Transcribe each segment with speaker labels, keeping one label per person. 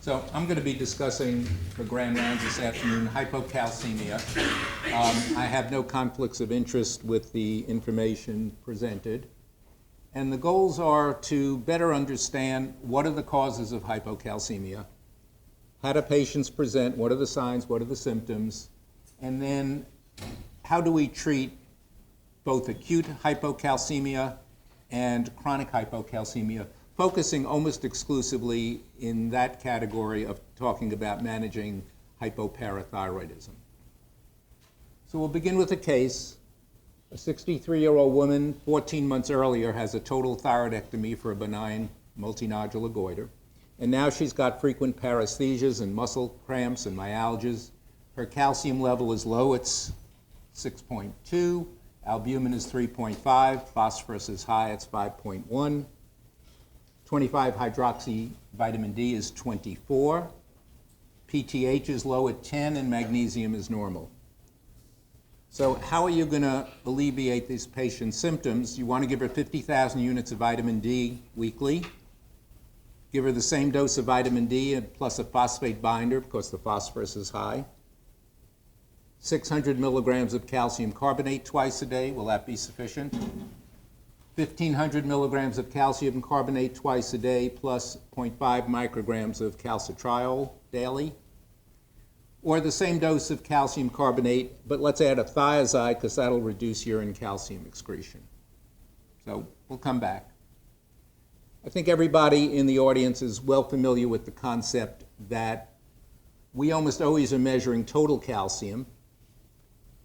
Speaker 1: So I'm going to be discussing for grand rounds this afternoon hypocalcemia. I have no conflicts of interest with the information presented. And the goals are to better understand what are the causes of hypocalcemia, how do patients present, what are the signs, what are the symptoms, and then how do we treat both acute hypocalcemia and chronic hypocalcemia, focusing almost exclusively in that category of talking about managing hypoparathyroidism. So we'll begin with a case. A 63-year-old woman, 14 months earlier, has a total thyroidectomy for a benign multinodular goiter. And now she's got frequent paresthesias and muscle cramps and myalgias. Her calcium level is low, it's 6.2. Albumin is 3.5. Phosphorus is high, it's 5.1. 25-hydroxy vitamin D is 24. PTH is low at 10, and magnesium is normal. So how are you going to alleviate this patient's symptoms? You want to give her 50,000 units of vitamin D weekly. Give her the same dose of vitamin D plus a phosphate binder because the phosphorus is high. 600 milligrams of calcium carbonate twice a day. Will that be sufficient? 1,500 milligrams of calcium carbonate twice a day plus 0.5 micrograms of calcitriol daily. Or the same dose of calcium carbonate, but let's add a thiazide because that'll reduce urine calcium excretion. So we'll come back. I think everybody in the audience is well familiar with the concept that we almost always are measuring total calcium,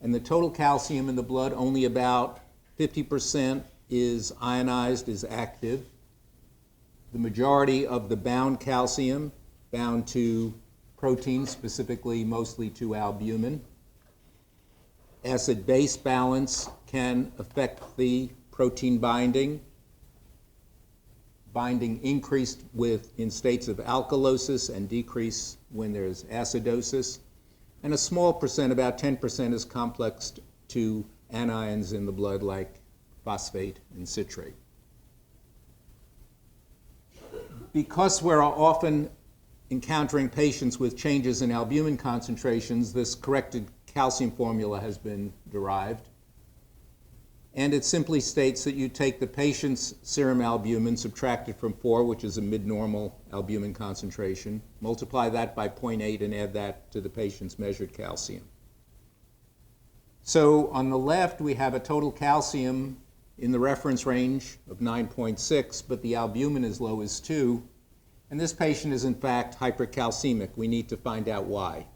Speaker 1: and the total calcium in the blood, only about 50% is ionized, is active. The majority of the bound calcium bound to protein, specifically mostly to albumin. Acid-base balance can affect the protein binding. Binding increased in states of alkalosis and decrease when there's acidosis. And a small percent, about 10%, is complexed to anions in the blood like phosphate and citrate. Because we're often encountering patients with changes in albumin concentrations, this corrected calcium formula has been derived. And it simply states that you take the patient's serum albumin, subtracted from 4, which is a mid-normal albumin concentration, multiply that by 0.8 and add that to the patient's measured calcium. So on the left, we have a total calcium in the reference range of 9.6, but the albumin as low as 2. And this patient is in fact hypercalcemic. We need to find out why.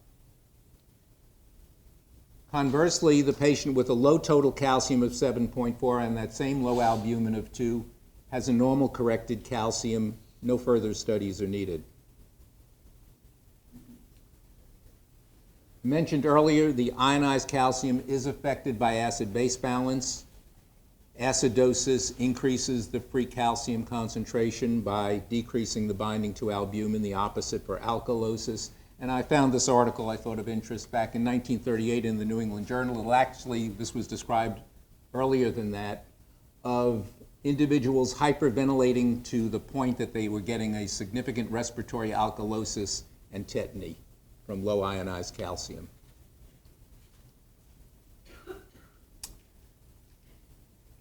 Speaker 1: Conversely, the patient with a low total calcium of 7.4 and that same low albumin of 2 has a normal corrected calcium. No further studies are needed. Mentioned earlier, the ionized calcium is affected by acid-base balance. Acidosis increases the free calcium concentration by decreasing the binding to albumin, the opposite for alkalosis. And I found this article I thought of interest back in 1938 in the New England Journal. Actually, this was described earlier than that, of individuals hyperventilating to the point that they were getting a significant respiratory alkalosis and tetany from low ionized calcium.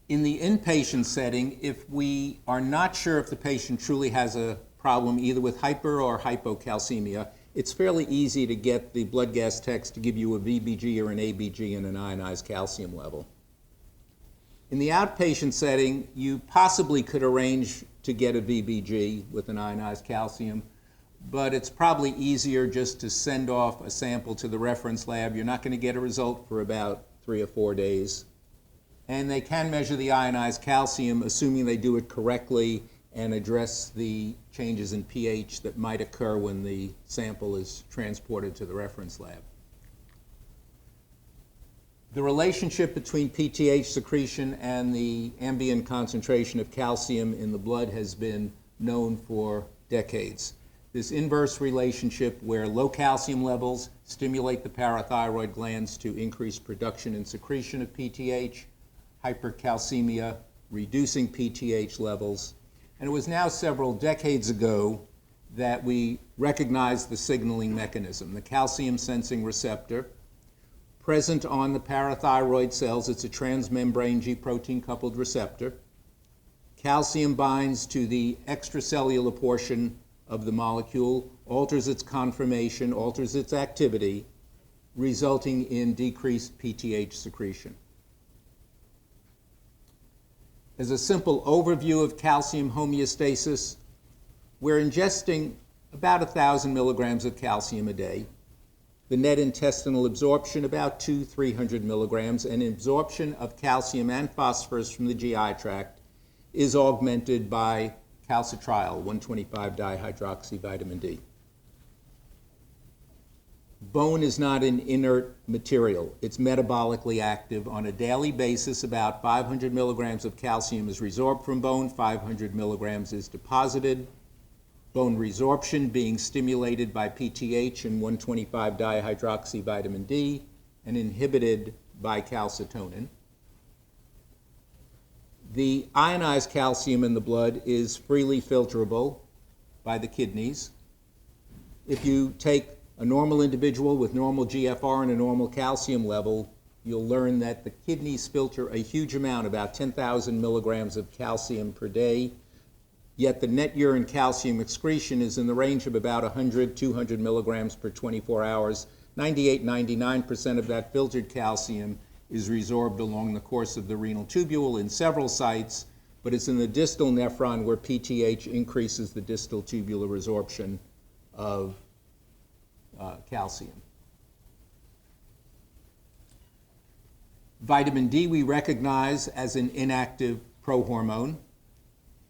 Speaker 1: In the inpatient setting, if we are not sure if the patient truly has a problem either with hyper or hypocalcemia, it's fairly easy to get the blood gas techs to give you a VBG or an ABG and an ionized calcium level. In the outpatient setting, you possibly could arrange to get a VBG with an ionized calcium, but it's probably easier just to send off a sample to the reference lab. You're not going to get a result for about 3 or 4 days. And they can measure the ionized calcium, assuming they do it correctly and address the changes in pH that might occur when the sample is transported to the reference lab. The relationship between PTH secretion and the ambient concentration of calcium in the blood has been known for decades. This inverse relationship where low calcium levels stimulate the parathyroid glands to increase production and secretion of PTH, hypercalcemia, reducing PTH levels. And it was now several decades ago that we recognize the signaling mechanism, the calcium sensing receptor present on the parathyroid cells. It's a transmembrane G protein coupled receptor. Calcium binds to the extracellular portion of the molecule, alters its conformation, alters its activity, resulting in decreased PTH secretion. As a simple overview of calcium homeostasis, we're ingesting about 1,000 milligrams of calcium a day. The net intestinal absorption about 200-300 milligrams, and absorption of calcium and phosphorus from the GI tract is augmented by calcitriol, 1,25-dihydroxyvitamin D. Bone is not an inert material. It's metabolically active. On a daily basis, about 500 milligrams of calcium is resorbed from bone, 500 milligrams is deposited. Bone resorption being stimulated by PTH and 1,25-dihydroxyvitamin D and inhibited by calcitonin. The ionized calcium in the blood is freely filterable by the kidneys. If you take a normal individual with normal GFR and a normal calcium level, you'll learn that the kidneys filter a huge amount, about 10,000 milligrams of calcium per day, yet the net urine calcium excretion is in the range of about 100-200 milligrams per 24 hours. 98-99% of that filtered calcium is resorbed along the course of the renal tubule in several sites, but it's in the distal nephron where PTH increases the distal tubular resorption of calcium. Vitamin D we recognize as an inactive prohormone.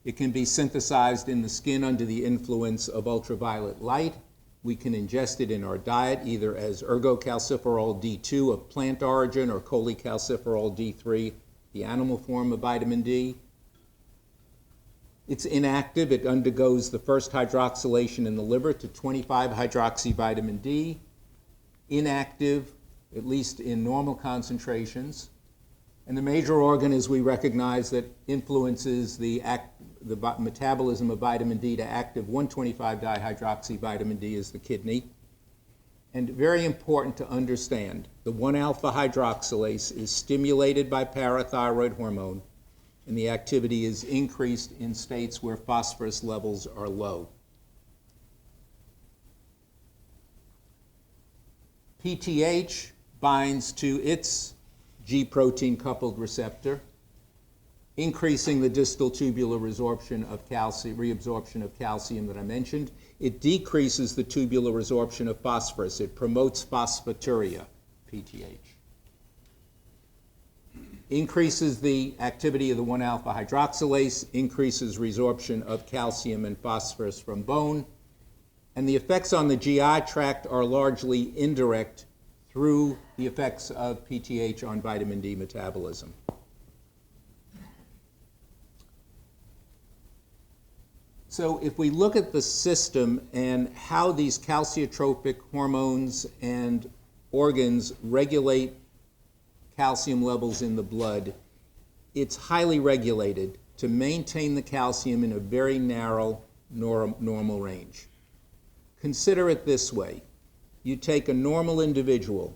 Speaker 1: It can be synthesized in the skin under the influence of ultraviolet light. We can ingest it in our diet either as ergocalciferol D2 of plant origin or cholecalciferol D3, the animal form of vitamin D. It's inactive. It undergoes the first hydroxylation in the liver to 25-hydroxyvitamin D. Inactive, at least in normal concentrations. And the major organ, as we recognize, that influences the metabolism of vitamin D to active 1,25-dihydroxyvitamin D is the kidney. And very important to understand, the 1-alpha hydroxylase is stimulated by parathyroid hormone, and the activity is increased in states where phosphorus levels are low. PTH binds to its G protein coupled receptor, increasing the distal tubular resorption of calcium, reabsorption of calcium that I mentioned. It decreases the tubular resorption of phosphorus. It promotes phosphaturia, PTH. Increases the activity of the 1-alpha hydroxylase, increases resorption of calcium and phosphorus from bone, and the effects on the GI tract are largely indirect through the effects of PTH on vitamin D metabolism. So if we look at the system and how these calciotropic hormones and organs regulate calcium levels in the blood, it's highly regulated to maintain the calcium in a very narrow normal range. Consider it this way. You take a normal individual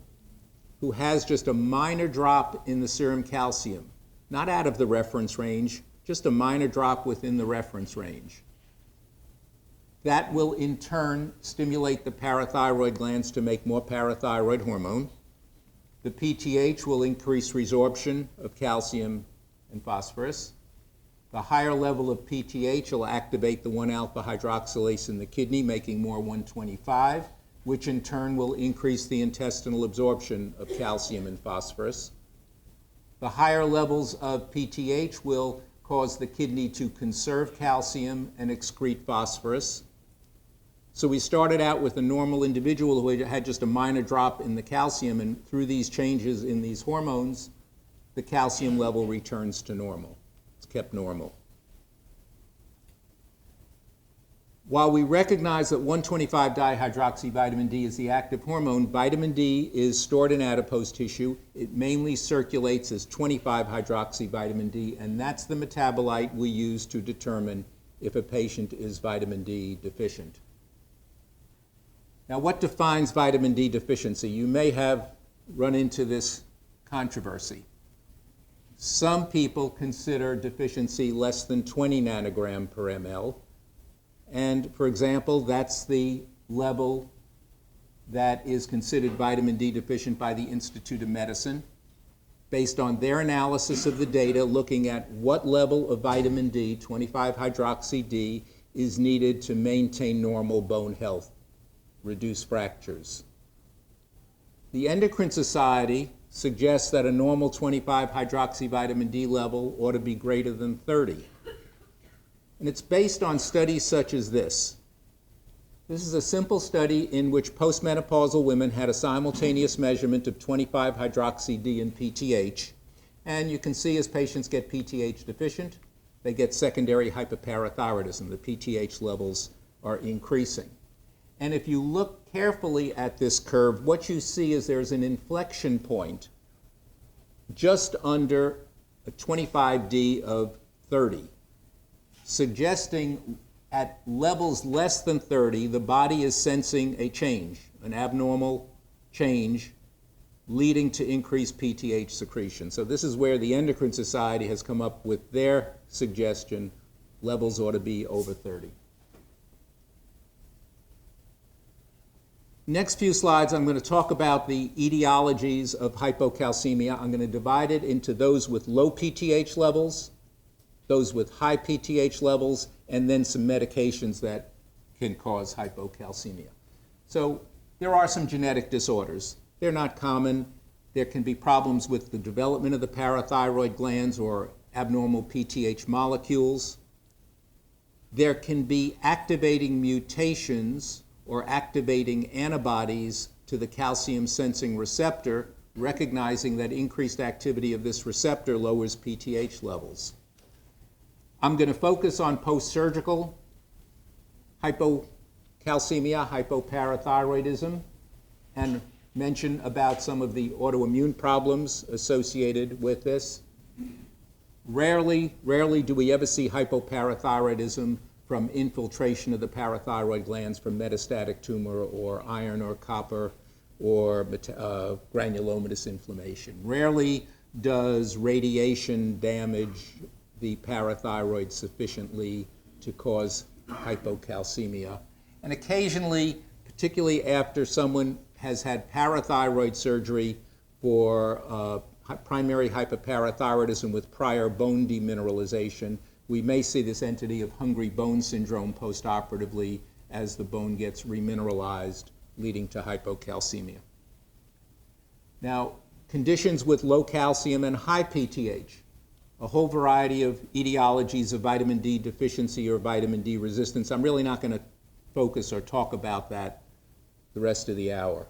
Speaker 1: who has just a minor drop in the serum calcium, not out of the reference range, just a minor drop within the reference range. That will in turn stimulate the parathyroid glands to make more parathyroid hormone. The PTH will increase resorption of calcium and phosphorus. The higher level of PTH will activate the 1-alpha hydroxylase in the kidney, making more 125, which in turn will increase the intestinal absorption of calcium and phosphorus. The higher levels of PTH will cause the kidney to conserve calcium and excrete phosphorus. So we started out with a normal individual who had just a minor drop in the calcium, and through these changes in these hormones, the calcium level returns to normal. It's kept normal. While we recognize that 1,25-dihydroxyvitamin D is the active hormone, vitamin D is stored in adipose tissue. It mainly circulates as 25-hydroxyvitamin D, and that's the metabolite we use to determine if a patient is vitamin D deficient. Now, what defines vitamin D deficiency? You may have run into this controversy. Some people consider deficiency less than 20 nanogram per ml. And for example, that's the level that is considered vitamin D deficient by the Institute of Medicine, based on their analysis of the data, looking at what level of vitamin D, 25-hydroxy-D, is needed to maintain normal bone health, reduce fractures. The Endocrine Society suggests that a normal 25-hydroxy vitamin D level ought to be greater than 30. And it's based on studies such as this. This is a simple study in which postmenopausal women had a simultaneous measurement of 25-hydroxy-D and PTH. And you can see as patients get PTH deficient, they get secondary hypoparathyroidism. The PTH levels are increasing. And if you look carefully at this curve, what you see is there's an inflection point just under a 25D of 30, suggesting at levels less than 30, the body is sensing a change, an abnormal change, leading to increased PTH secretion. So this is where the Endocrine Society has come up with their suggestion, levels ought to be over 30. Next few slides, I'm going to talk about the etiologies of hypocalcemia. I'm going to divide it into those with low PTH levels, those with high PTH levels, and then some medications that can cause hypocalcemia. So there are some genetic disorders. They're not common. There can be problems with the development of the parathyroid glands or abnormal PTH molecules. There can be activating mutations or activating antibodies to the calcium sensing receptor, recognizing that increased activity of this receptor lowers PTH levels. I'm going to focus on post-surgical hypocalcemia, hypoparathyroidism, and mention about some of the autoimmune problems associated with this. Rarely do we ever see hypoparathyroidism from infiltration of the parathyroid glands from metastatic tumor or iron or copper or granulomatous inflammation. Rarely does radiation damage the parathyroid sufficiently to cause hypocalcemia. And occasionally, particularly after someone has had parathyroid surgery for primary hypoparathyroidism with prior bone demineralization, we may see this entity of hungry bone syndrome postoperatively as the bone gets remineralized, leading to hypocalcemia. Now, conditions with low calcium and high PTH, a whole variety of etiologies of vitamin D deficiency or vitamin D resistance. I'm really not going to focus or talk about that the rest of the hour.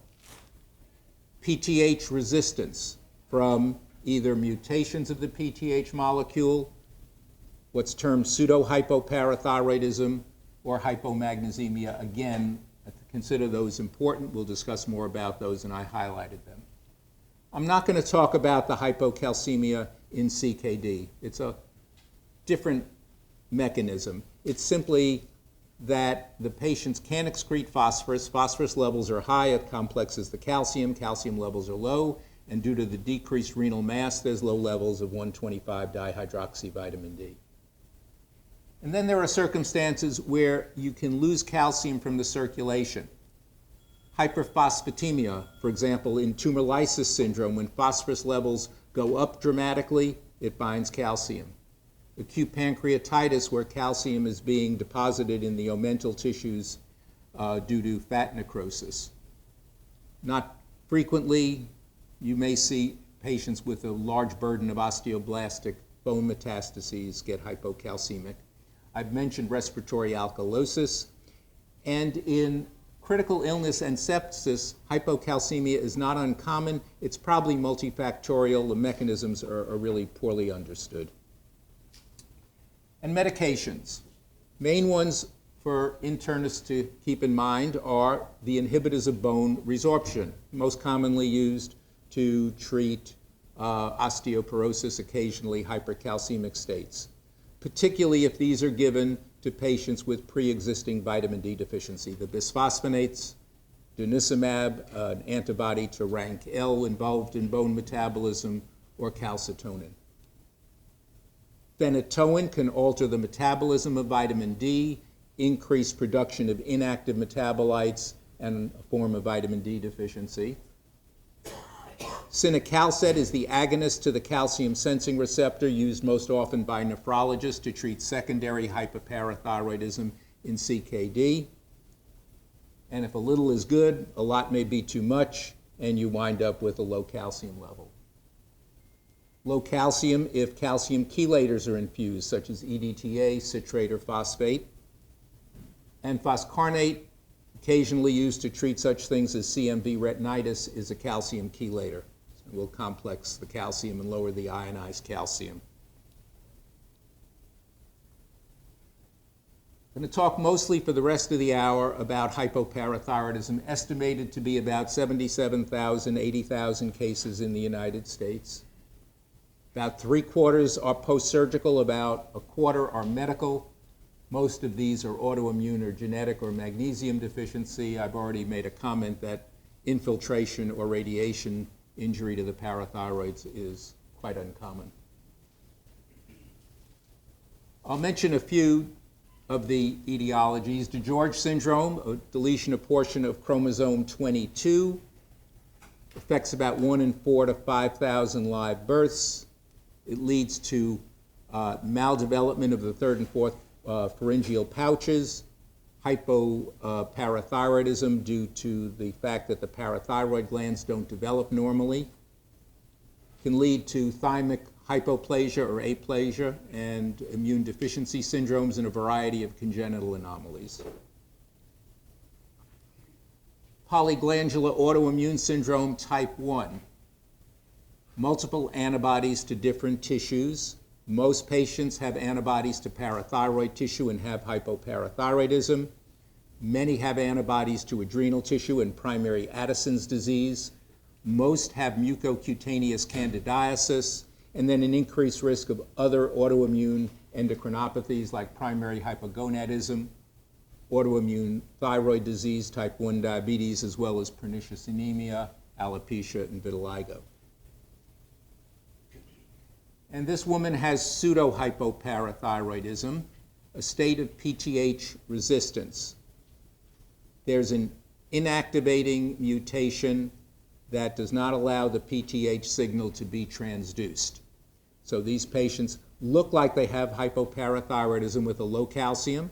Speaker 1: PTH resistance from either mutations of the PTH molecule, what's termed pseudo-hypoparathyroidism, or hypomagnesemia. Again, consider those important. We'll discuss more about those, and I highlighted them. I'm not going to talk about the hypocalcemia in CKD. It's a different mechanism. It's simply that the patients can excrete phosphorus. Phosphorus levels are high. It complexes the calcium. Calcium levels are low. And due to the decreased renal mass, there's low levels of 1,25-dihydroxy vitamin D. And then there are circumstances where you can lose calcium from the circulation. Hyperphosphatemia, for example, in tumor lysis syndrome, when phosphorus levels go up dramatically, it binds calcium. Acute pancreatitis, where calcium is being deposited in the omental tissues due to fat necrosis. Not frequently, you may see patients with a large burden of osteoblastic bone metastases get hypocalcemic. I've mentioned respiratory alkalosis. And in critical illness and sepsis, hypocalcemia is not uncommon. It's probably multifactorial. The mechanisms are really poorly understood. And medications. Main ones for internists to keep in mind are the inhibitors of bone resorption, most commonly used to treat osteoporosis, occasionally hypercalcemic states, particularly if these are given to patients with pre-existing vitamin D deficiency. The bisphosphonates, denosumab, an antibody to rank L involved in bone metabolism, or calcitonin. Phenytoin can alter the metabolism of vitamin D, increase production of inactive metabolites, and a form of vitamin D deficiency. Cinacalcet is the agonist to the calcium sensing receptor used most often by nephrologists to treat secondary hypoparathyroidism in CKD. And if a little is good, a lot may be too much, and you wind up with a low calcium level. Low calcium if calcium chelators are infused, such as EDTA, citrate, or phosphate. And phoscarnate, occasionally used to treat such things as CMV retinitis, is a calcium chelator. So it will complex the calcium and lower the ionized calcium. I'm going to talk mostly for the rest of the hour about hypoparathyroidism, estimated to be about 77,000, 80,000 cases in the United States. About 3/4 are post-surgical, about 1/4 are medical. Most of these are autoimmune or genetic or magnesium deficiency. I've already made a comment that infiltration or radiation injury to the parathyroids is quite uncommon. I'll mention a few of the etiologies. DeGeorge syndrome, a deletion of portion of chromosome 22, affects about 1 in 4 to 5,000 live births. It leads to maldevelopment of the 3rd and 4th pharyngeal pouches, hypoparathyroidism due to the fact that the parathyroid glands don't develop normally, can lead to thymic hypoplasia or aplasia and immune deficiency syndromes and a variety of congenital anomalies. Polyglandular autoimmune syndrome type 1. Multiple antibodies to different tissues. Most patients have antibodies to parathyroid tissue and have hypoparathyroidism. Many have antibodies to adrenal tissue and primary Addison's disease. Most have mucocutaneous candidiasis, and then an increased risk of other autoimmune endocrinopathies like primary hypogonadism, autoimmune thyroid disease, type 1 diabetes, as well as pernicious anemia, alopecia, and vitiligo. And this woman has pseudo-hypoparathyroidism, a state of PTH resistance. There's an inactivating mutation that does not allow the PTH signal to be transduced. So these patients look like they have hypoparathyroidism with a low calcium,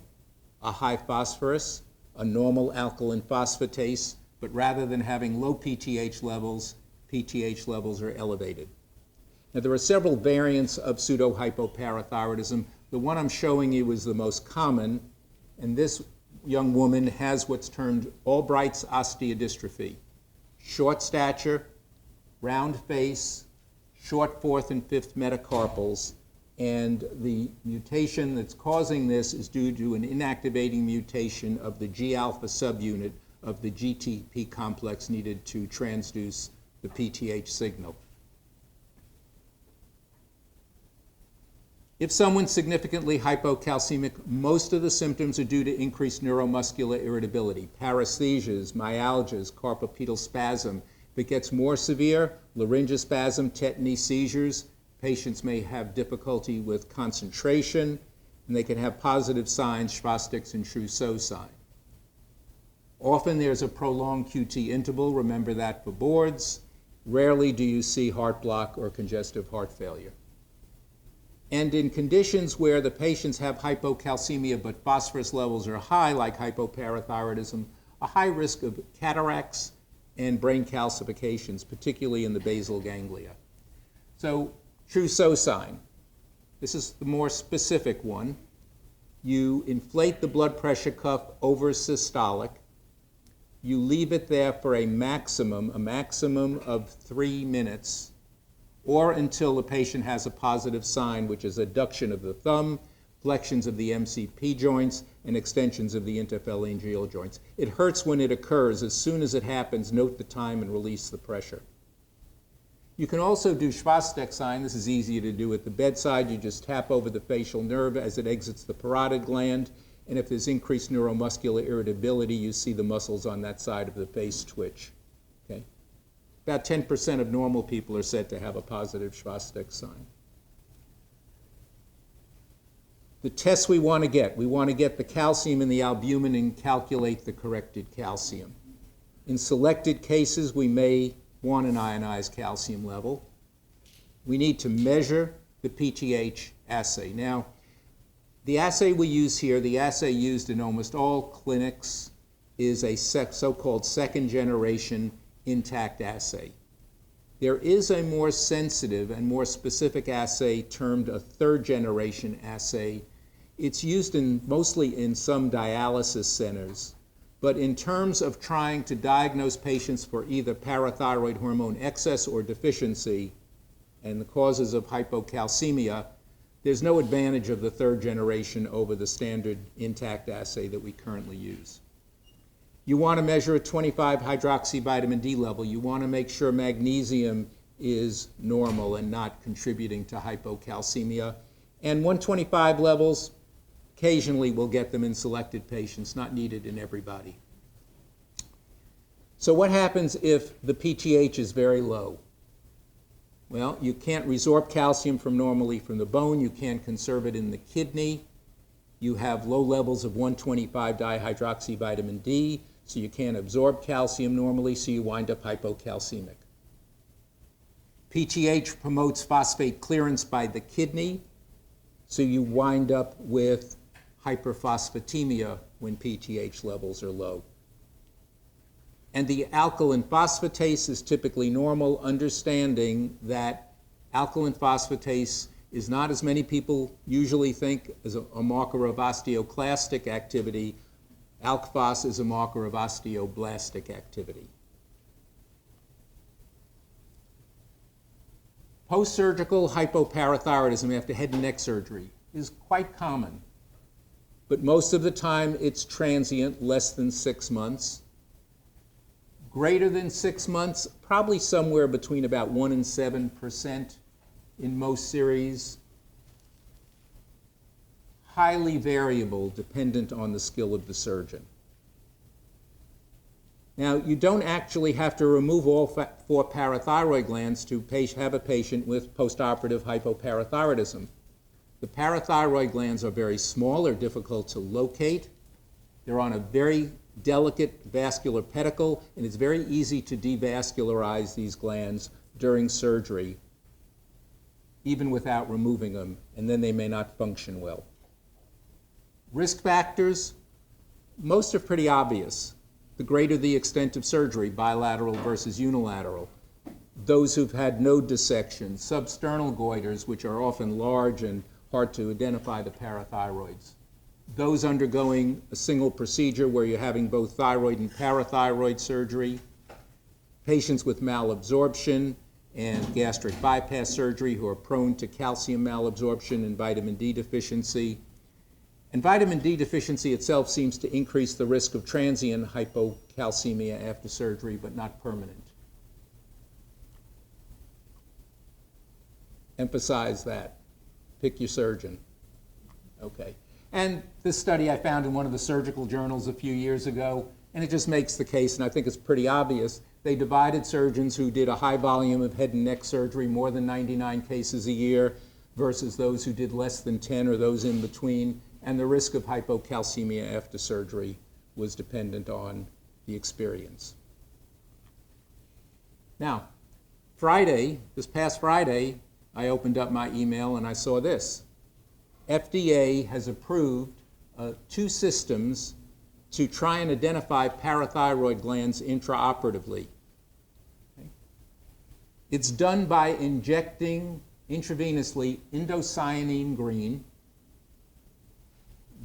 Speaker 1: a high phosphorus, a normal alkaline phosphatase, but rather than having low PTH levels are elevated. Now, there are several variants of pseudo-hypoparathyroidism. The one I'm showing you is the most common, and this young woman has what's termed Albright's osteodystrophy. Short stature, round face, short 4th and 5th metacarpals, and the mutation that's causing this is due to an inactivating mutation of the G-alpha subunit of the GTP complex needed to transduce the PTH signal. If someone's significantly hypocalcemic, most of the symptoms are due to increased neuromuscular irritability, paresthesias, myalgias, carpopedal spasm. If it gets more severe, laryngospasm, tetany, seizures. Patients may have difficulty with concentration, and they can have positive signs, Schwarzschick's and Trousseau sign. Often there's a prolonged QT interval, remember that for boards. Rarely do you see heart block or congestive heart failure. And in conditions where the patients have hypocalcemia but phosphorus levels are high, like hypoparathyroidism, a high risk of cataracts and brain calcifications, particularly in the basal ganglia. So, Trousseau sign. This is the more specific one. You inflate the blood pressure cuff over systolic. You leave it there for a maximum of 3 minutes, or until the patient has a positive sign, which is adduction of the thumb, flexions of the MCP joints, and extensions of the interphalangeal joints. It hurts when it occurs. As soon as it happens, note the time and release the pressure. You can also do Schwarzschick's sign. This is easier to do at the bedside. You just tap over the facial nerve as it exits the parotid gland. And if there's increased neuromuscular irritability, you see the muscles on that side of the face twitch. Okay? About 10% of normal people are said to have a positive Schwastek sign. The tests we want to get the calcium and the albumin and calculate the corrected calcium. In selected cases, we may want an ionized calcium level. We need to measure the PTH assay. Now, the assay we use here, the assay used in almost all clinics, is a so-called second-generation intact assay. There is a more sensitive and more specific assay termed a third-generation assay. It's used mostly in some dialysis centers, but in terms of trying to diagnose patients for either parathyroid hormone excess or deficiency and the causes of hypocalcemia, there's no advantage of the third generation over the standard intact assay that we currently use. You want to measure a 25 hydroxyvitamin D level. You want to make sure magnesium is normal and not contributing to hypocalcemia. And 125 levels, occasionally we'll get them in selected patients, not needed in everybody. So what happens if the PTH is very low? Well, you can't resorb calcium normally from the bone. You can't conserve it in the kidney. You have low levels of 125 dihydroxyvitamin D, so you can't absorb calcium normally, so you wind up hypocalcemic. PTH promotes phosphate clearance by the kidney, so you wind up with hyperphosphatemia when PTH levels are low. And the alkaline phosphatase is typically normal, understanding that alkaline phosphatase is not, as many people usually think, as a marker of osteoclastic activity. ALK-Phos is a marker of osteoblastic activity. Post-surgical hypoparathyroidism after head and neck surgery is quite common, but most of the time it's transient, less than 6 months. Greater than 6 months, probably somewhere between about 1% and 7% in most series. Highly variable, dependent on the skill of the surgeon. Now, you don't actually have to remove all 4 parathyroid glands to have a patient with postoperative hypoparathyroidism. The parathyroid glands are very small, they're difficult to locate. They're on a very delicate vascular pedicle, and it's very easy to devascularize these glands during surgery, even without removing them, and then they may not function well. Risk factors, most are pretty obvious. The greater the extent of surgery, bilateral versus unilateral. Those who've had node dissections, substernal goiters, which are often large and hard to identify the parathyroids. Those undergoing a single procedure where you're having both thyroid and parathyroid surgery, patients with malabsorption and gastric bypass surgery who are prone to calcium malabsorption and vitamin D deficiency. And vitamin D deficiency itself seems to increase the risk of transient hypocalcemia after surgery, but not permanent. Emphasize that. Pick your surgeon. Okay. And this study I found in one of the surgical journals a few years ago, and it just makes the case, and I think it's pretty obvious. They divided surgeons who did a high volume of head and neck surgery, more than 99 cases a year, versus those who did less than 10 or those in between, and the risk of hypocalcemia after surgery was dependent on the experience. Now, this past Friday, I opened up my email and I saw this. FDA has approved 2 systems to try and identify parathyroid glands intraoperatively. Okay. It's done by injecting intravenously indocyanine green.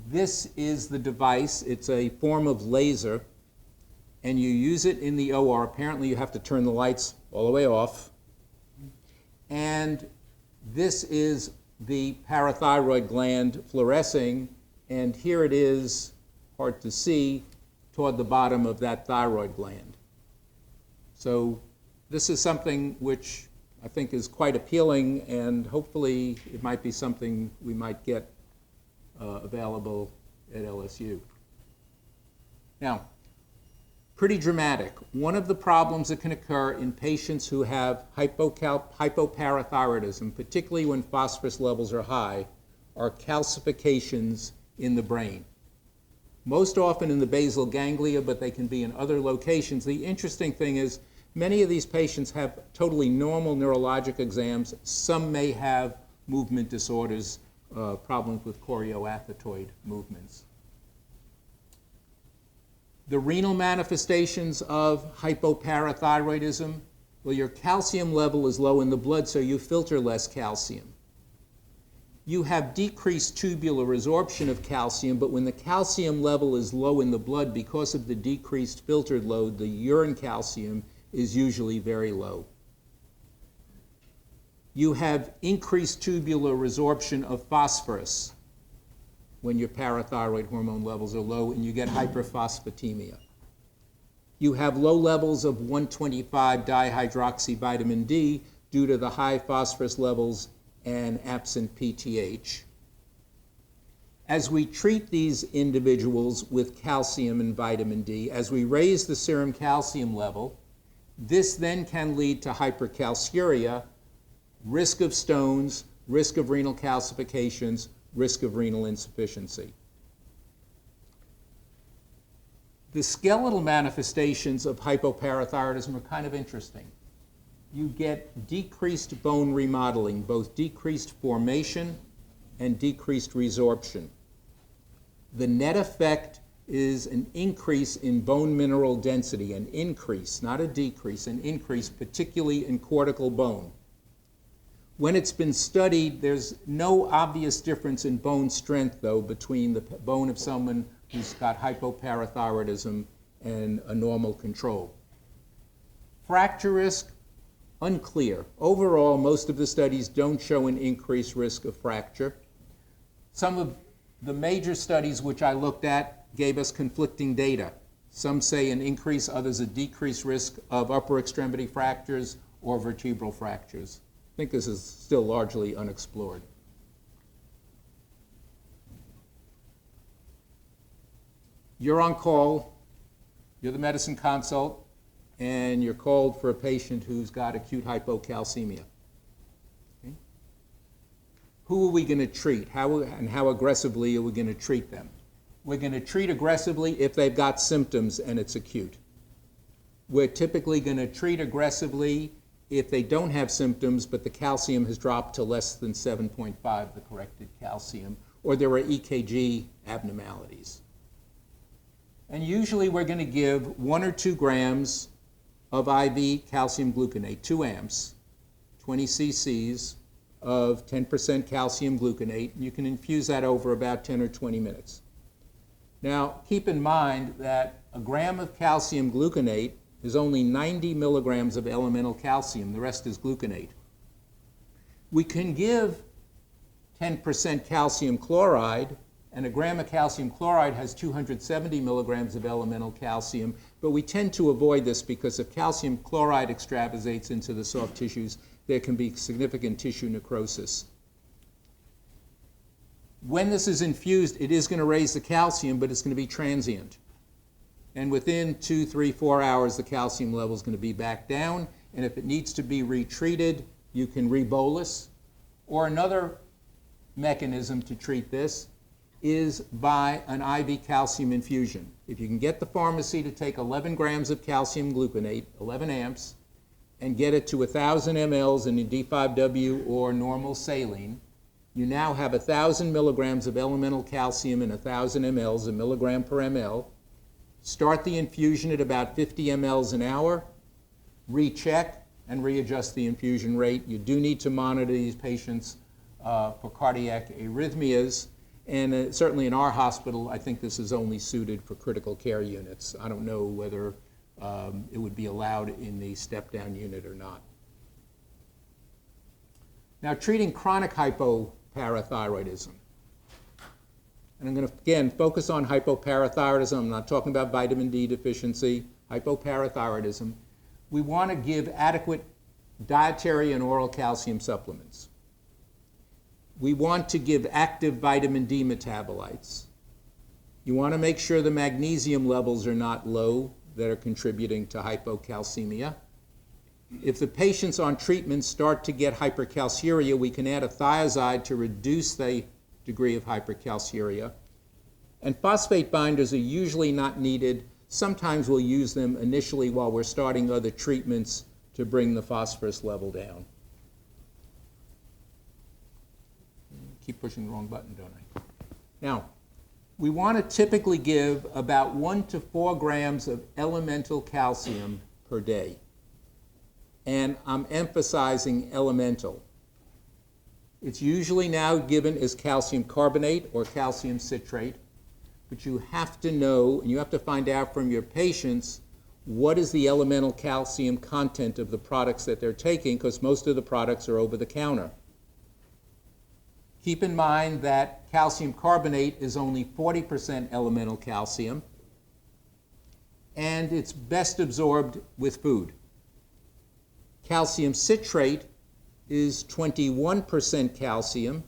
Speaker 1: This is the device. It's a form of laser, and you use it in the OR. Apparently you have to turn the lights all the way off. And this is the parathyroid gland fluorescing, and here it is, hard to see, toward the bottom of that thyroid gland. So this is something which I think is quite appealing, and hopefully it might be something we might get available at LSU. Now, pretty dramatic. One of the problems that can occur in patients who have hypoparathyroidism, particularly when phosphorus levels are high, are calcifications in the brain. Most often in the basal ganglia, but they can be in other locations. The interesting thing is many of these patients have totally normal neurologic exams. Some may have movement disorders, problems with chorioathetoid movements. The renal manifestations of hypoparathyroidism, well, your calcium level is low in the blood, so you filter less calcium. You have decreased tubular resorption of calcium, but when the calcium level is low in the blood, because of the decreased filtered load, the urine calcium is usually very low. You have increased tubular resorption of phosphorus when your parathyroid hormone levels are low, and you get hyperphosphatemia. You have low levels of 125 dihydroxyvitamin D due to the high phosphorus levels and absent PTH. As we treat these individuals with calcium and vitamin D, as we raise the serum calcium level, this then can lead to hypercalciuria, risk of stones, risk of renal calcifications, risk of renal insufficiency. The skeletal manifestations of hypoparathyroidism are kind of interesting. You get decreased bone remodeling, both decreased formation and decreased resorption. The net effect is an increase in bone mineral density, an increase, not a decrease, an increase, particularly in cortical bone. When it's been studied, there's no obvious difference in bone strength, though, between the bone of someone who's got hypoparathyroidism and a normal control. Fracture risk, unclear. Overall, most of the studies don't show an increased risk of fracture. Some of the major studies which I looked at gave us conflicting data. Some say an increase, others a decreased risk of upper extremity fractures or vertebral fractures. I think this is still largely unexplored. You're on call, you're the medicine consult, and you're called for a patient who's got acute hypocalcemia. Okay? Who are we going to treat? How aggressively are we going to treat them? We're going to treat aggressively if they've got symptoms and it's acute. We're typically going to treat aggressively if they don't have symptoms, but the calcium has dropped to less than 7.5, the corrected calcium, or there are EKG abnormalities. And usually we're going to give 1 or 2 grams of IV calcium gluconate, 2 amps, 20 cc's of 10% calcium gluconate, and you can infuse that over about 10 or 20 minutes. Now, keep in mind that a gram of calcium gluconate is only 90 milligrams of elemental calcium. The rest is gluconate. We can give 10% calcium chloride, and a gram of calcium chloride has 270 milligrams of elemental calcium, but we tend to avoid this because if calcium chloride extravasates into the soft tissues, there can be significant tissue necrosis. When this is infused, it is going to raise the calcium, but it's going to be transient. And within 2, 3, 4 hours, the calcium level is going to be back down. And if it needs to be retreated, you can rebolus. Or another mechanism to treat this is by an IV calcium infusion. If you can get the pharmacy to take 11 grams of calcium gluconate, 11 amps, and get it to 1,000 mLs in a D5W or normal saline, you now have 1,000 milligrams of elemental calcium in 1,000 mLs, a milligram per ml. Start the infusion at about 50 mLs an hour, recheck, and readjust the infusion rate. You do need to monitor these patients for cardiac arrhythmias, and certainly in our hospital, I think this is only suited for critical care units. I don't know whether it would be allowed in the step-down unit or not. Now, treating chronic hypoparathyroidism. And I'm going to, again, focus on hypoparathyroidism. I'm not talking about vitamin D deficiency, hypoparathyroidism. We want to give adequate dietary and oral calcium supplements. We want to give active vitamin D metabolites. You want to make sure the magnesium levels are not low that are contributing to hypocalcemia. If the patients on treatment start to get hypercalciuria, we can add a thiazide to reduce the degree of hypercalciuria. And phosphate binders are usually not needed. Sometimes we'll use them initially while we're starting other treatments to bring the phosphorus level down. Keep pushing the wrong button, don't I? Now, we want to typically give about 1 to 4 grams of elemental calcium per day. And I'm emphasizing elemental. It's usually now given as calcium carbonate or calcium citrate, but you have to know and you have to find out from your patients what is the elemental calcium content of the products that they're taking, because most of the products are over the counter. Keep in mind that calcium carbonate is only 40% elemental calcium, and it's best absorbed with food. Calcium citrate is 21% calcium.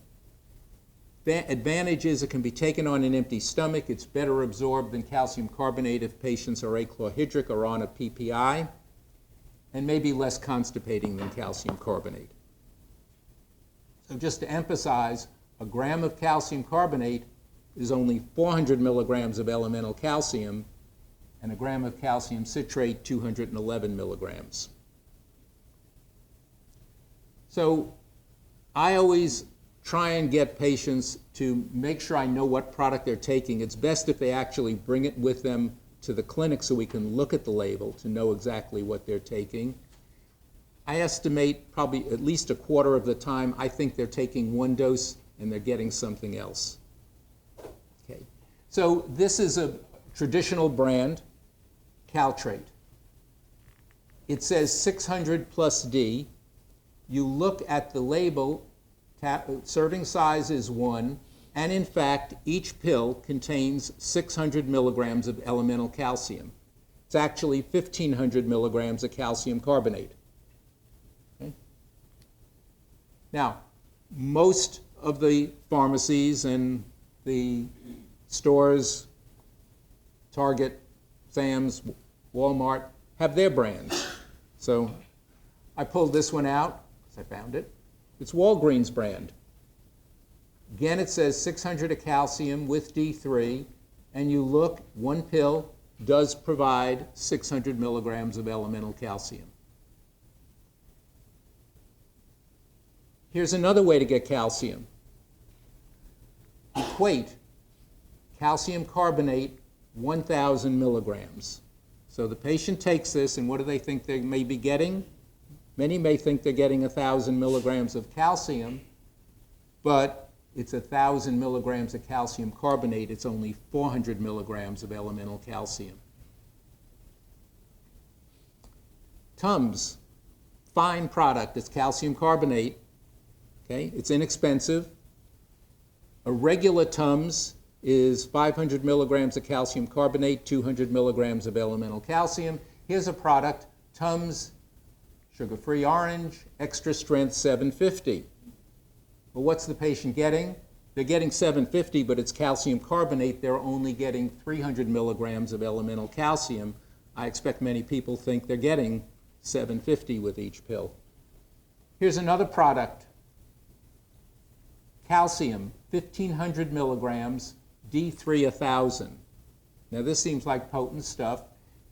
Speaker 1: Advantage is it can be taken on an empty stomach. It's better absorbed than calcium carbonate if patients are achlorhydric or on a PPI, and maybe less constipating than calcium carbonate. So just to emphasize, a gram of calcium carbonate is only 400 milligrams of elemental calcium, and a gram of calcium citrate, 211 milligrams. So I always try and get patients to make sure I know what product they're taking. It's best if they actually bring it with them to the clinic so we can look at the label to know exactly what they're taking. I estimate probably at least a quarter of the time I think they're taking one dose and they're getting something else. Okay. So this is a traditional brand, Caltrate. It says 600 plus D. You look at the label, serving size is 1, and in fact, each pill contains 600 milligrams of elemental calcium. It's actually 1,500 milligrams of calcium carbonate. Okay? Now, most of the pharmacies and the stores, Target, Sam's, Walmart, have their brands. So I pulled this one out. I found it. It's Walgreens brand. Again, it says 600 of calcium with D3, and you look, one pill does provide 600 milligrams of elemental calcium. Here's another way to get calcium. Equate calcium carbonate 1,000 milligrams. So the patient takes this, and what do they think they may be getting? Many may think they're getting 1,000 milligrams of calcium, but it's 1,000 milligrams of calcium carbonate. It's only 400 milligrams of elemental calcium. Tums, fine product. It's calcium carbonate. Okay, it's inexpensive. A regular Tums is 500 milligrams of calcium carbonate, 200 milligrams of elemental calcium. Here's a product, Tums sugar-free orange, extra strength 750. Well, what's the patient getting? They're getting 750, but it's calcium carbonate. They're only getting 300 milligrams of elemental calcium. I expect many people think they're getting 750 with each pill. Here's another product. Calcium, 1,500 milligrams, D3 1,000. Now this seems like potent stuff,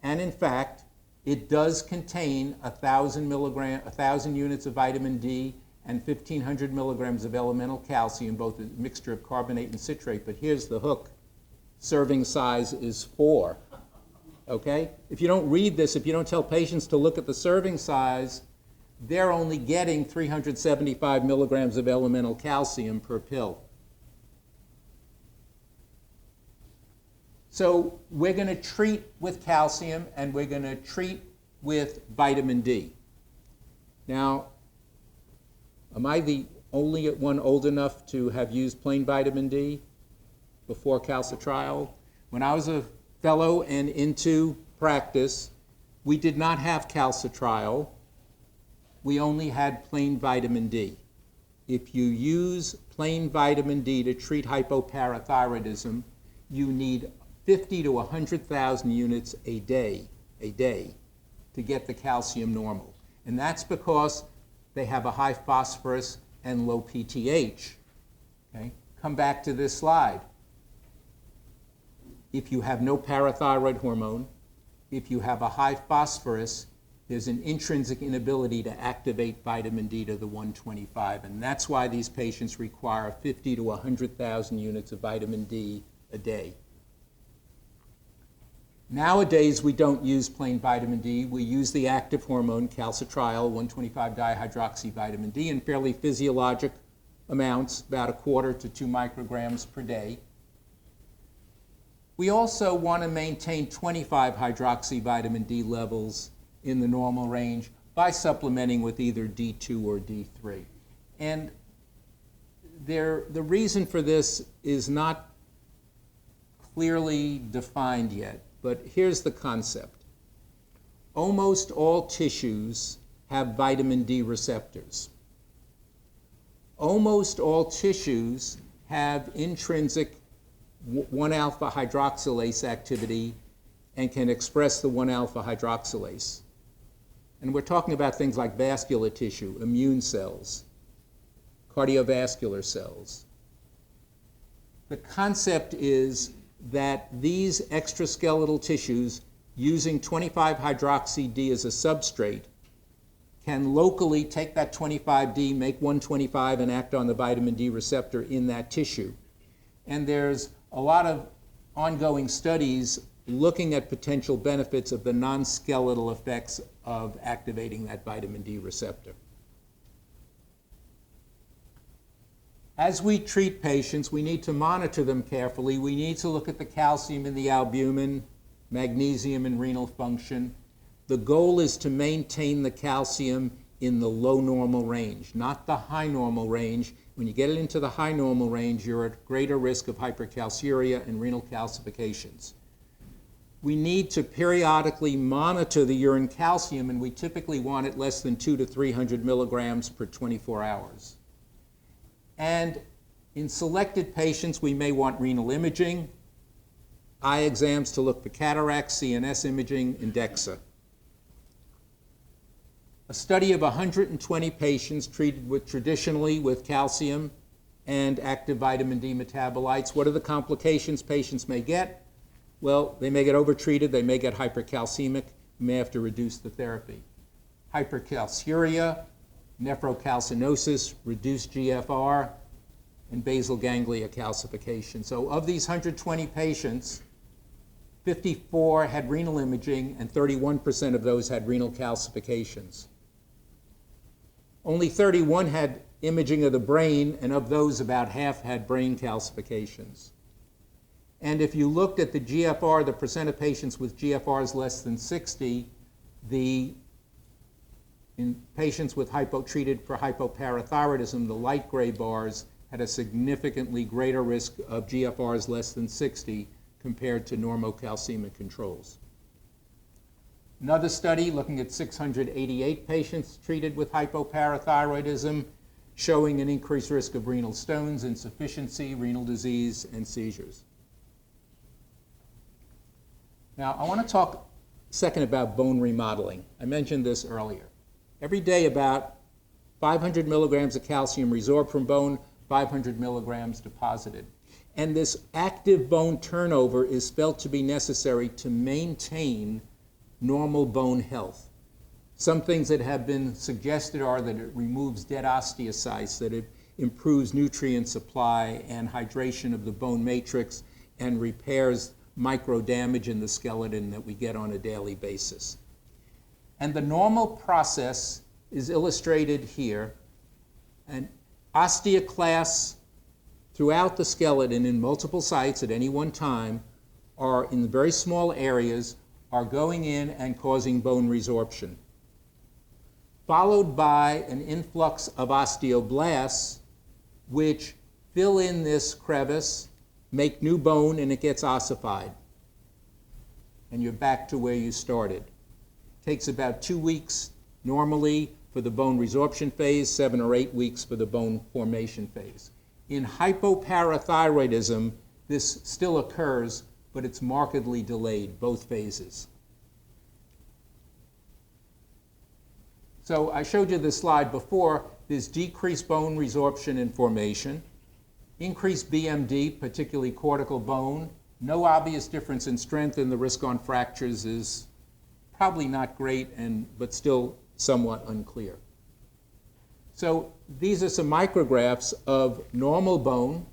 Speaker 1: and in fact, it does contain 1,000 units of vitamin D and 1,500 milligrams of elemental calcium, both a mixture of carbonate and citrate. But here's the hook. Serving size is 4. Okay? If you don't read this, if you don't tell patients to look at the serving size, they're only getting 375 milligrams of elemental calcium per pill. So we're going to treat with calcium, and we're going to treat with vitamin D. Now, am I the only one old enough to have used plain vitamin D before calcitriol? When I was a fellow and into practice, we did not have calcitriol. We only had plain vitamin D. If you use plain vitamin D to treat hypoparathyroidism, you need 50 to 100,000 units a day to get the calcium normal. And that's because they have a high phosphorus and low PTH. Okay? Come back to this slide. If you have no parathyroid hormone, if you have a high phosphorus, there's an intrinsic inability to activate vitamin D to the 125, and that's why these patients require 50 to 100,000 units of vitamin D a day. Nowadays, we don't use plain vitamin D. We use the active hormone calcitriol, 125-dihydroxyvitamin D, in fairly physiologic amounts, about 1/4 to 2 micrograms per day. We also want to maintain 25-hydroxyvitamin D levels in the normal range by supplementing with either D2 or D3. And the reason for this is not clearly defined yet, but here's the concept. Almost all tissues have vitamin D receptors. Almost all tissues have intrinsic 1-alpha hydroxylase activity and can express the 1-alpha hydroxylase. And we're talking about things like vascular tissue, immune cells, cardiovascular cells. The concept is that these extraskeletal tissues, using 25-hydroxy-D as a substrate, can locally take that 25D, make 125, and act on the vitamin D receptor in that tissue. And there's a lot of ongoing studies looking at potential benefits of the non-skeletal effects of activating that vitamin D receptor. As we treat patients, we need to monitor them carefully. We need to look at the calcium in the albumin, magnesium and renal function. The goal is to maintain the calcium in the low normal range, not the high normal range. When you get it into the high normal range, you're at greater risk of hypercalciuria and renal calcifications. We need to periodically monitor the urine calcium, and we typically want it less than 200 to 300 milligrams per 24 hours. And in selected patients, we may want renal imaging, eye exams to look for cataracts, CNS imaging, and DEXA. A study of 120 patients treated traditionally with calcium and active vitamin D metabolites. What are the complications patients may get? Well, they may get overtreated, they may get hypercalcemic, may have to reduce the therapy. Hypercalciuria, nephrocalcinosis, reduced GFR, and basal ganglia calcification. So of these 120 patients, 54 had renal imaging and 31% of those had renal calcifications. Only 31 had imaging of the brain, and of those, about half had brain calcifications. And if you looked at the GFR, the percent of patients with GFRs less than 60, in patients with treated for hypoparathyroidism, the light gray bars had a significantly greater risk of GFRs less than 60 compared to normocalcemic controls. Another study looking at 688 patients treated with hypoparathyroidism, showing an increased risk of renal stones, insufficiency, renal disease, and seizures. Now, I want to talk a second about bone remodeling. I mentioned this earlier. Every day, about 500 milligrams of calcium resorbed from bone, 500 milligrams deposited. And this active bone turnover is felt to be necessary to maintain normal bone health. Some things that have been suggested are that it removes dead osteocytes, that it improves nutrient supply and hydration of the bone matrix, and repairs micro damage in the skeleton that we get on a daily basis. And the normal process is illustrated here. And osteoclasts throughout the skeleton in multiple sites at any one time are in very small areas, are going in and causing bone resorption, followed by an influx of osteoblasts which fill in this crevice, make new bone, and it gets ossified. And you're back to where you started. It takes about 2 weeks normally for the bone resorption phase, 7 or 8 weeks for the bone formation phase. In hypoparathyroidism, this still occurs, but it's markedly delayed, both phases. So I showed you this slide before. There's decreased bone resorption and formation, increased BMD, particularly cortical bone. No obvious difference in strength, and the risk on fractures is probably not great, but still somewhat unclear. So these are some micrographs of normal bone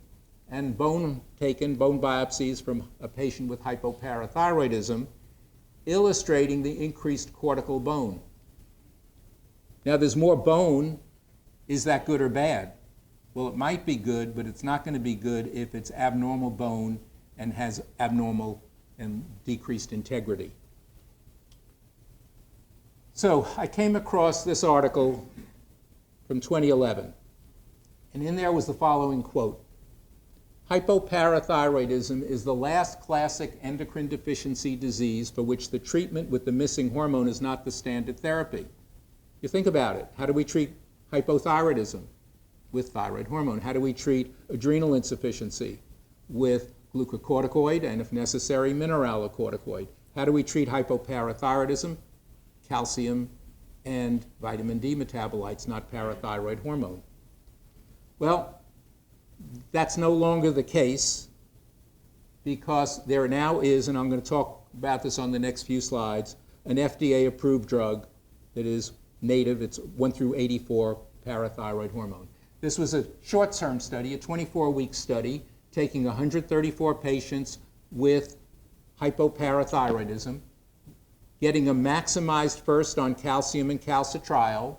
Speaker 1: and bone biopsies from a patient with hypoparathyroidism, illustrating the increased cortical bone. Now there's more bone. Is that good or bad? Well, it might be good, but it's not going to be good if it's abnormal bone and has abnormal and decreased integrity. So I came across this article from 2011, and in there was the following quote: "Hypoparathyroidism is the last classic endocrine deficiency disease for which the treatment with the missing hormone is not the standard therapy." You think about it. How do we treat hypothyroidism? With thyroid hormone. How do we treat adrenal insufficiency? With glucocorticoid and, if necessary, mineralocorticoid. How do we treat hypoparathyroidism? Calcium and vitamin D metabolites, not parathyroid hormone. Well, that's no longer the case, because there now is, and I'm going to talk about this on the next few slides, an FDA-approved drug that is native. It's 1 through 84 parathyroid hormone. This was a short-term study, a 24-week study, taking 134 patients with hypoparathyroidism, getting them maximized first on calcium and calcitriol,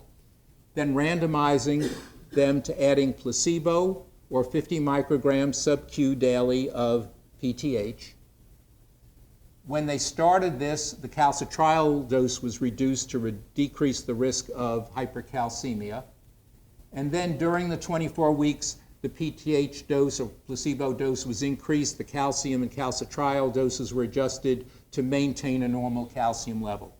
Speaker 1: then randomizing them to adding placebo or 50 micrograms sub-Q daily of PTH. When they started this, the calcitriol dose was reduced to decrease the risk of hypercalcemia. And then during the 24 weeks, the PTH dose or placebo dose was increased. The calcium and calcitriol doses were adjusted to maintain a normal calcium level.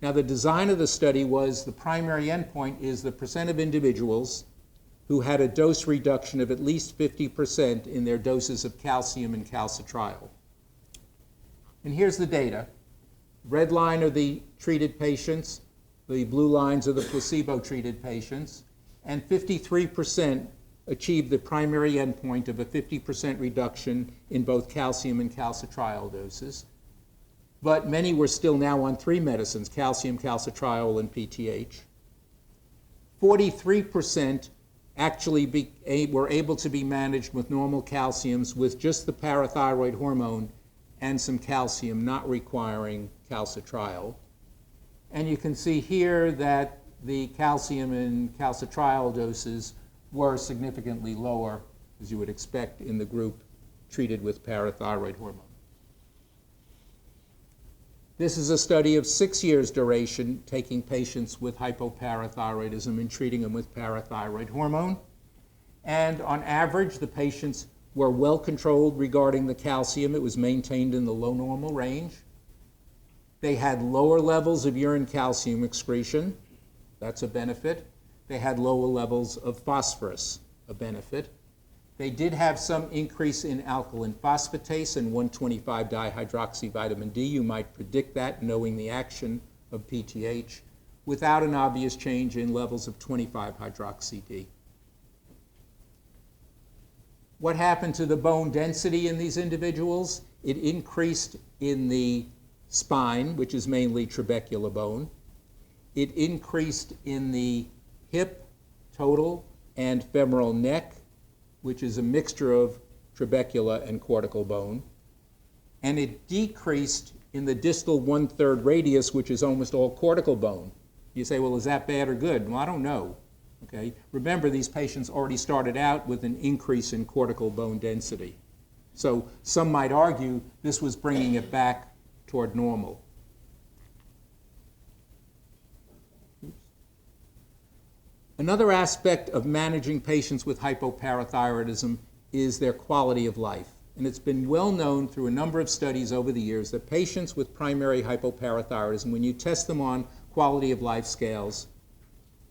Speaker 1: Now, the design of the study was, the primary endpoint is the percent of individuals who had a dose reduction of at least 50% in their doses of calcium and calcitriol. And here's the data. Red line are the treated patients. The blue lines are the placebo-treated patients. And 53% achieved the primary endpoint of a 50% reduction in both calcium and calcitriol doses. But many were still now on 3 medicines, calcium, calcitriol, and PTH. 43% actually were able to be managed with normal calciums with just the parathyroid hormone and some calcium, not requiring calcitriol. And you can see here that the calcium and calcitriol doses were significantly lower, as you would expect in the group treated with parathyroid hormone. This is a study of 6 years duration, taking patients with hypoparathyroidism and treating them with parathyroid hormone. And on average, the patients were well controlled regarding the calcium. It was maintained in the low normal range. They had lower levels of urine calcium excretion. That's a benefit. They had lower levels of phosphorus, a benefit. They did have some increase in alkaline phosphatase and 1,25-dihydroxyvitamin D. You might predict that knowing the action of PTH, without an obvious change in levels of 25-hydroxy-D. What happened to the bone density in these individuals? It increased in the spine, which is mainly trabecular bone. It increased in the hip, total, and femoral neck, which is a mixture of trabecular and cortical bone. And it decreased in the distal 1/3 radius, which is almost all cortical bone. You say, well, is that bad or good? Well, I don't know. Okay? Remember, these patients already started out with an increase in cortical bone density. So some might argue this was bringing it back toward normal. Another aspect of managing patients with hypoparathyroidism is their quality of life. And it's been well known through a number of studies over the years that patients with primary hypoparathyroidism, when you test them on quality of life scales,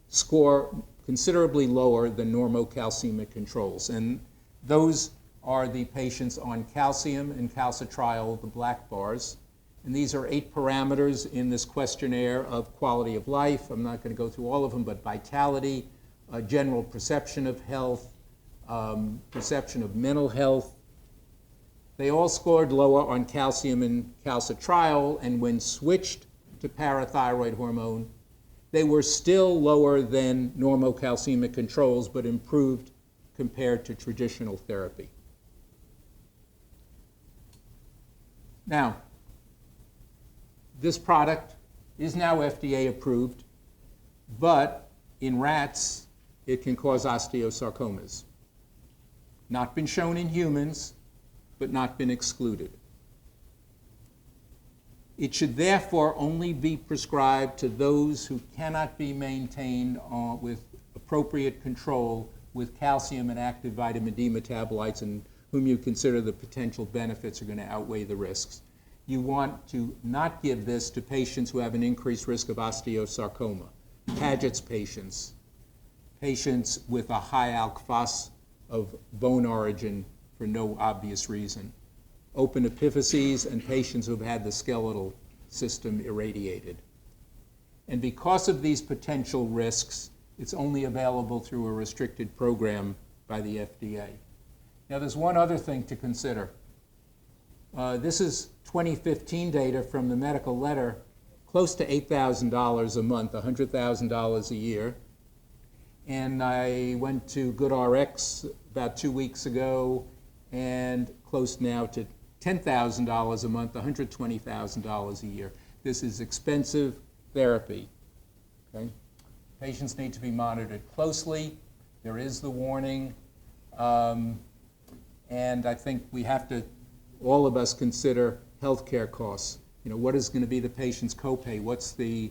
Speaker 1: score considerably lower than normocalcemic controls. And those are the patients on calcium and calcitriol, the black bars. And these are 8 parameters in this questionnaire of quality of life. I'm not going to go through all of them, but vitality, general perception of health, perception of mental health. They all scored lower on calcium and calcitriol, and when switched to parathyroid hormone, they were still lower than normocalcemic controls, but improved compared to traditional therapy. Now, this product is now FDA approved, but in rats, it can cause osteosarcomas. Not been shown in humans, but not been excluded. It should therefore only be prescribed to those who cannot be maintained with appropriate control with calcium and active vitamin D metabolites, and whom you consider the potential benefits are going to outweigh the risks. You want to not give this to patients who have an increased risk of osteosarcoma, Paget's patients, patients with a high alk phos of bone origin for no obvious reason, open epiphyses, and patients who have had the skeletal system irradiated. And because of these potential risks, it's only available through a restricted program by the FDA. Now, there's one other thing to consider. This is 2015 data from the medical letter, close to $8,000 a month, $100,000 a year. And I went to GoodRx about 2 weeks ago, and close now to $10,000 a month, $120,000 a year. This is expensive therapy. Okay? Patients need to be monitored closely. There is the warning. And I think we have to, all of us, consider healthcare costs. You know, what is going to be the patient's copay? What's the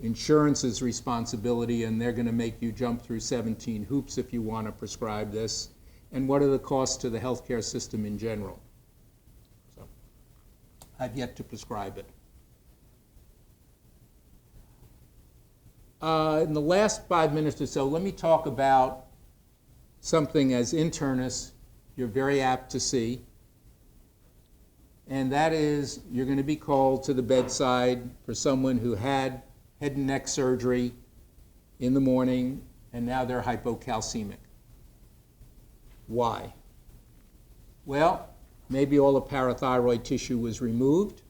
Speaker 1: insurance's responsibility? And they're going to make you jump through 17 hoops if you want to prescribe this. And what are the costs to the healthcare system in general? So I've yet to prescribe it. In the last 5 minutes or so, let me talk about something as internists you're very apt to see, and that is you're going to be called to the bedside for someone who had head and neck surgery in the morning, and now they're hypocalcemic. Why? Well, maybe all the parathyroid tissue was removed,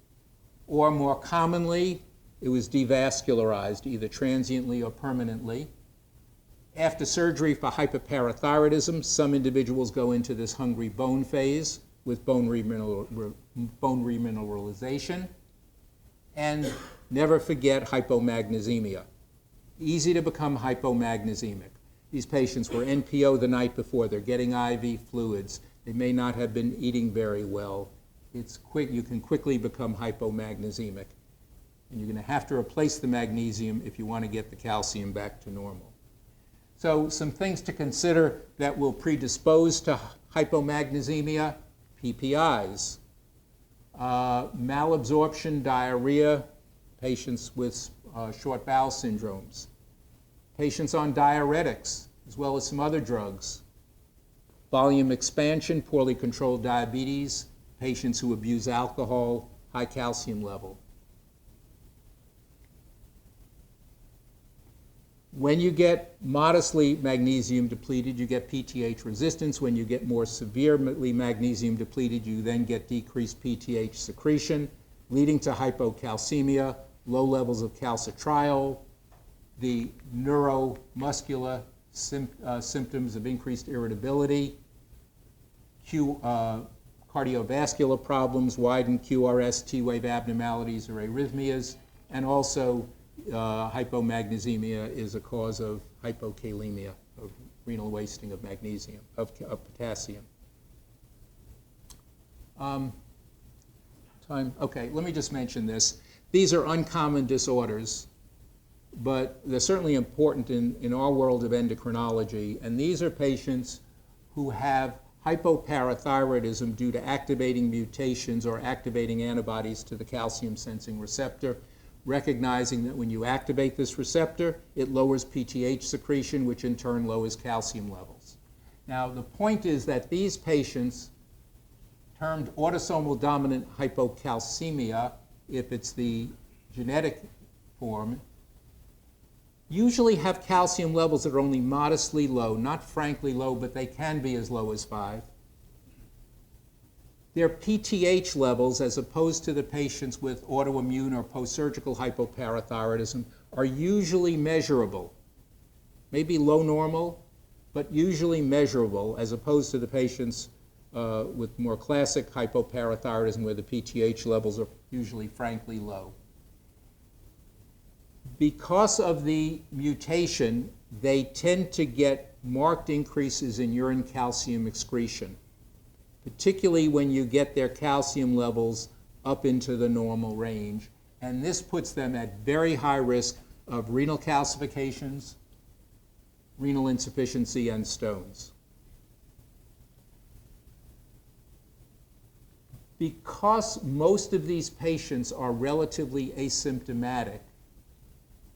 Speaker 1: or more commonly, it was devascularized, either transiently or permanently. After surgery for hypoparathyroidism, some individuals go into this hungry bone phase with bone remineralization. And never forget hypomagnesemia. Easy to become hypomagnesiemic. These patients were NPO the night before. They're getting IV fluids. They may not have been eating very well. It's quick. You can quickly become hypomagnesiemic. And you're going to have to replace the magnesium if you want to get the calcium back to normal. So some things to consider that will predispose to hypomagnesemia: PPIs, malabsorption, diarrhea, patients with short bowel syndromes, patients on diuretics, as well as some other drugs, volume expansion, poorly controlled diabetes, patients who abuse alcohol, high calcium level. When you get modestly magnesium depleted, you get PTH resistance. When you get more severely magnesium depleted, you then get decreased PTH secretion, leading to hypocalcemia, low levels of calcitriol, the neuromuscular symptoms of increased irritability, cardiovascular problems, widened QRS, T-wave abnormalities or arrhythmias, and also hypomagnesemia is a cause of hypokalemia, of renal wasting of magnesium, of potassium. Okay, let me just mention this. These are uncommon disorders, but they're certainly important in our world of endocrinology, and these are patients who have hypoparathyroidism due to activating mutations or activating antibodies to the calcium-sensing receptor, recognizing that when you activate this receptor, it lowers PTH secretion, which in turn lowers calcium levels. Now, the point is that these patients, termed autosomal dominant hypocalcemia, if it's the genetic form, usually have calcium levels that are only modestly low, not frankly low, but they can be as low as 5. Their PTH levels, as opposed to the patients with autoimmune or post-surgical hypoparathyroidism, are usually measurable. Maybe low normal, but usually measurable, as opposed to the patients with more classic hypoparathyroidism where the PTH levels are usually frankly low. Because of the mutation, they tend to get marked increases in urine calcium excretion, particularly when you get their calcium levels up into the normal range. And this puts them at very high risk of renal calcifications, renal insufficiency, and stones. Because most of these patients are relatively asymptomatic,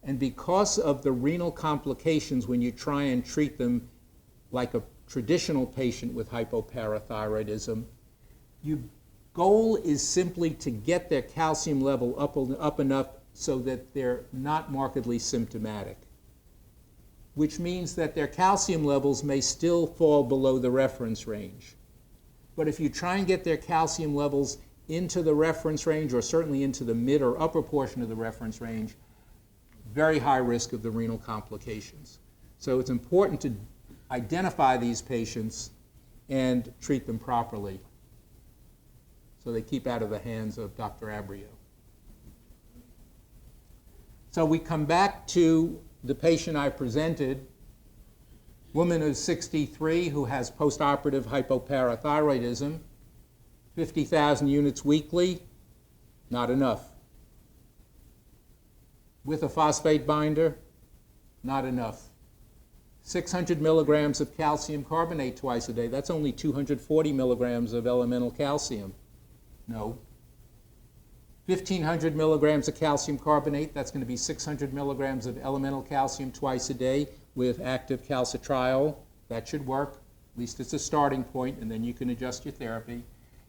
Speaker 1: and because of the renal complications when you try and treat them like a traditional patient with hypoparathyroidism, your goal is simply to get their calcium level up enough so that they're not markedly symptomatic, which means that their calcium levels may still fall below the reference range. But if you try and get their calcium levels into the reference range, or certainly into the mid or upper portion of the reference range, very high risk of the renal complications. So it's important to identify these patients and treat them properly so they keep out of the hands of Dr. Abrio. So we come back to the patient I presented, woman who's 63 who has postoperative hypoparathyroidism, 50,000 units weekly, not enough. With a phosphate binder, not enough. 600 milligrams of calcium carbonate twice a day, that's only 240 milligrams of elemental calcium. No. 1,500 milligrams of calcium carbonate, that's going to be 600 milligrams of elemental calcium twice a day with active calcitriol. That should work. At least it's a starting point, and then you can adjust your therapy.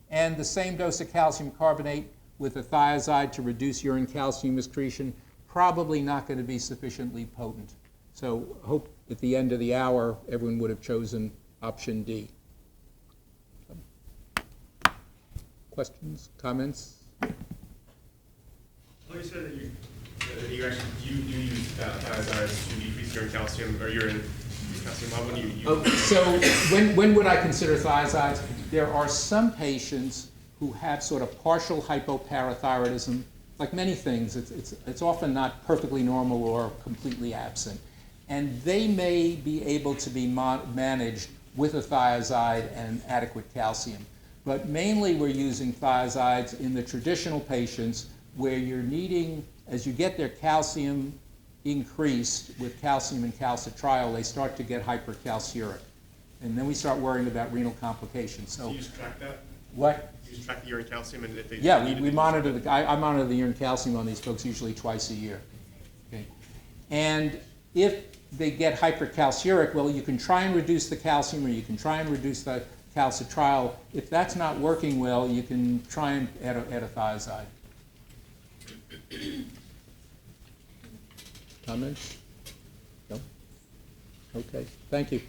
Speaker 1: And the same dose of calcium carbonate with a thiazide to reduce urine calcium excretion, probably not going to be sufficiently potent. So I hope at the end of the hour, everyone would have chosen option D. Questions, comments?
Speaker 2: Well, you said that you actually use thiazides to decrease urine calcium or urine calcium level.
Speaker 1: So when would I consider thiazides? There are some patients who have sort of partial hypoparathyroidism. Like many things, it's often not perfectly normal or completely absent. And they may be able to be managed with a thiazide and adequate calcium. But mainly we're using thiazides in the traditional patients where you're needing, as you get their calcium increased with calcium and calcitriol, they start to get hypercalciuric. And then we start worrying about renal complications.
Speaker 2: So you just track that?
Speaker 1: What?
Speaker 2: You just track the urine calcium? And if they
Speaker 1: we monitor I monitor the urine calcium on these folks usually twice a year. Okay. And if they get hypercalciuric, well, you can try and reduce the calcium or you can try and reduce the calcitriol. If that's not working well, you can try and add a thiazide. Comments? No? Okay. Thank you.